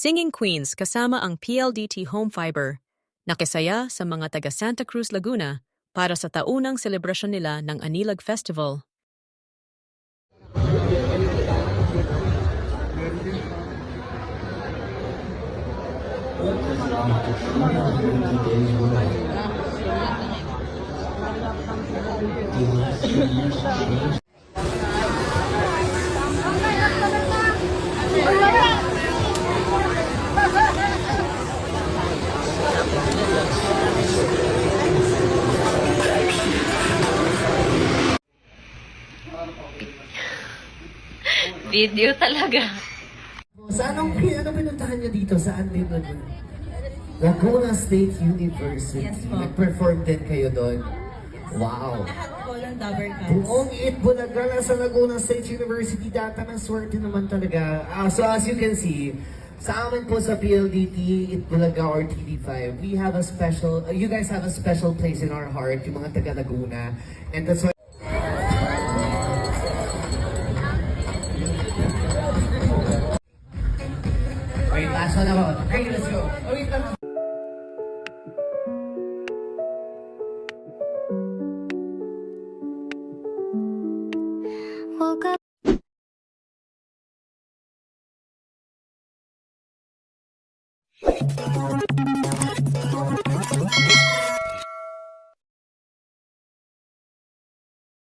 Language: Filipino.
Singing Queens kasama ang PLDT Home Fiber, nakisaya sa mga taga Santa Cruz, Laguna para sa taunang selebrasyon nila ng Anilag Festival. Video talaga. Saan ang pinuntahan niyo dito? Saan din Laguna? Laguna State University. Yes po. Nag-perform din kayo doon. Wow. Lahat po ng Dabber Cats. Buong Itbulaga na sa Laguna State University. Data ng swerte naman talaga. So as you can see, sa amin po sa PLDT, Itbulaga or TD5, we have a special, you guys have a special place in our heart, yung mga taga Laguna. And that's why wait, last one ako. Okay, let's go. Oh, wait lang. Woke up.